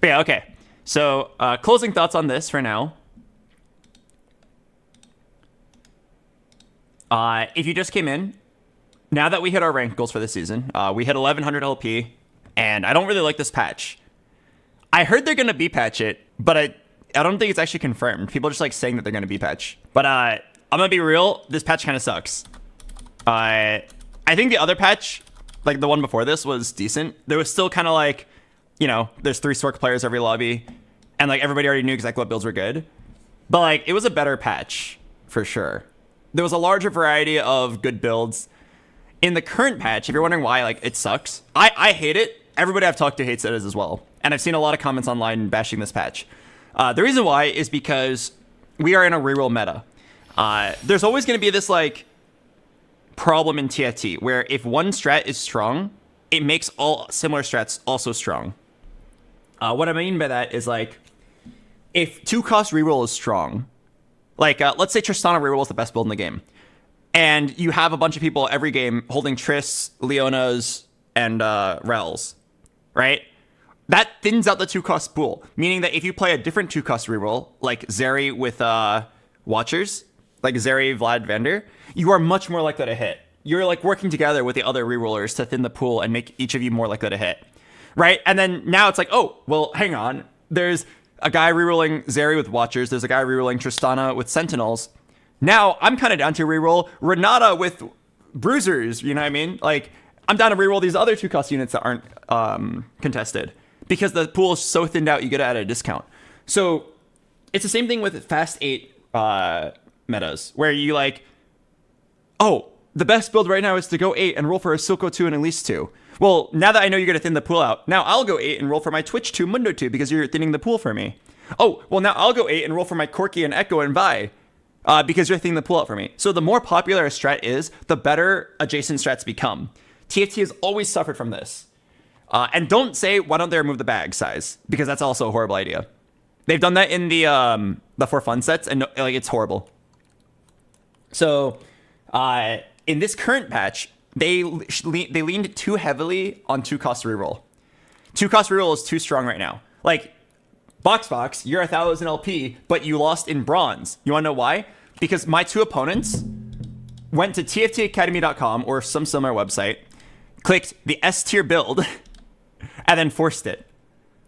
But yeah, okay. So closing thoughts on this for now. If you just came in, now that we hit our rank goals for the season, we hit 1100 LP, and I don't really like this patch. I heard they're gonna B-patch it, but I don't think it's actually confirmed. People are just like saying that they're gonna B-patch. But I'm gonna be real, this patch kind of sucks. I think the other patch, like the one before this, was decent. There was still kind of like, you know, there's 3 Stork players every lobby, and like everybody already knew exactly what builds were good. But like it was a better patch for sure. There was a larger variety of good builds. In the current patch, if you're wondering why like it sucks, I hate it. Everybody I've talked to hates it as well. And I've seen a lot of comments online bashing this patch. The reason why is because we are in a reroll meta. There's always going to be this like problem in TFT where if one strat is strong, it makes all similar strats also strong. What I mean by that is like if 2-cost reroll is strong, like let's say Tristana reroll is the best build in the game, and you have a bunch of people every game holding Triss, Leonas, and Rels, right? That thins out the 2-cost pool, meaning that if you play a different 2-cost reroll, like Zeri with Watchers, like Zeri, Vlad, Vander, you are much more likely to hit. You're like working together with the other rerollers to thin the pool and make each of you more likely to hit, right? And then now it's like, oh, well, hang on. There's a guy rerolling Zeri with Watchers. There's a guy rerolling Tristana with Sentinels. Now I'm kind of down to reroll Renata with Bruisers, you know what I mean? Like, I'm down to reroll these other 2-cost units that aren't contested because the pool is so thinned out, you get it at a discount. So it's the same thing with Fast 8 metas, where you like, oh, the best build right now is to go 8 and roll for a Silco 2 and Elise 2. Well, now that I know you're going to thin the pool out, now I'll go 8 and roll for my Twitch 2, Mundo 2, because you're thinning the pool for me. Oh, well, now I'll go 8 and roll for my Corki and Echo and Vi, because you're thinning the pool out for me. So the more popular a strat is, the better adjacent strats become. TFT has always suffered from this. And don't say, why don't they remove the bag size? Because that's also a horrible idea. They've done that in the for fun sets, and like it's horrible. So in this current patch, they leaned too heavily on 2-cost reroll. 2-cost reroll is too strong right now. Like, Boxbox, you're 1,000 LP, but you lost in bronze. You want to know why? Because my 2 opponents went to TFTacademy.com or some similar website, clicked the S tier build, and then forced it,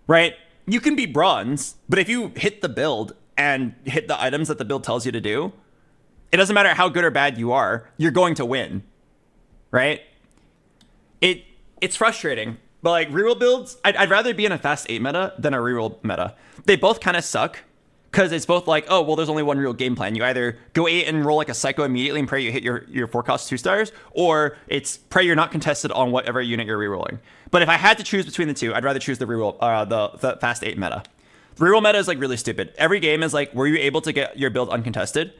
right? You can be bronze, but if you hit the build and hit the items that the build tells you to do, it doesn't matter how good or bad you are, you're going to win, right? It's frustrating, but like reroll builds, I'd rather be in a fast 8 meta than a reroll meta. They both kind of suck because it's both like, oh, well, there's only one real game plan. You either go 8 and roll like a Psycho immediately and pray you hit your 4-cost 2-stars, or it's pray you're not contested on whatever unit you're rerolling. But if I had to choose between the two, I'd rather choose the reroll, the fast 8 meta. The reroll meta is like really stupid. Every game is like, were you able to get your build uncontested?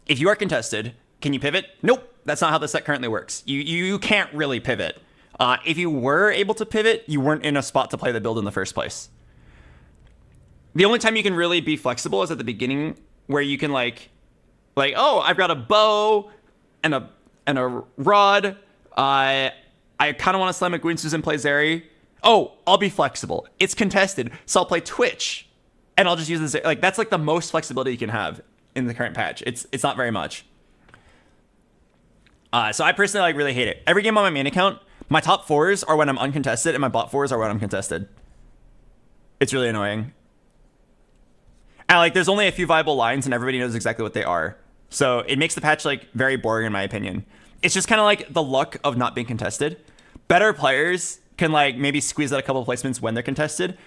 If you are contested, can you pivot? Nope. That's not how the set currently works. You can't really pivot. If you were able to pivot, you weren't in a spot to play the build in the first place. The only time you can really be flexible is at the beginning, where you can like, oh, I've got a bow and a rod. I kind of want to slam a Gwynsus and play Zeri. Oh, I'll be flexible. It's contested, so I'll play Twitch, and I'll just use this. Like, that's like the most flexibility you can have in the current patch. It's not very much. So I personally like really hate it. Every game on my main account, my top 4s are when I'm uncontested, and my bot 4s are when I'm contested. It's really annoying. And like, there's only a few viable lines, and everybody knows exactly what they are. So it makes the patch like very boring in my opinion. It's just kind of like the luck of not being contested. Better players can like maybe squeeze out a couple of placements when they're contested,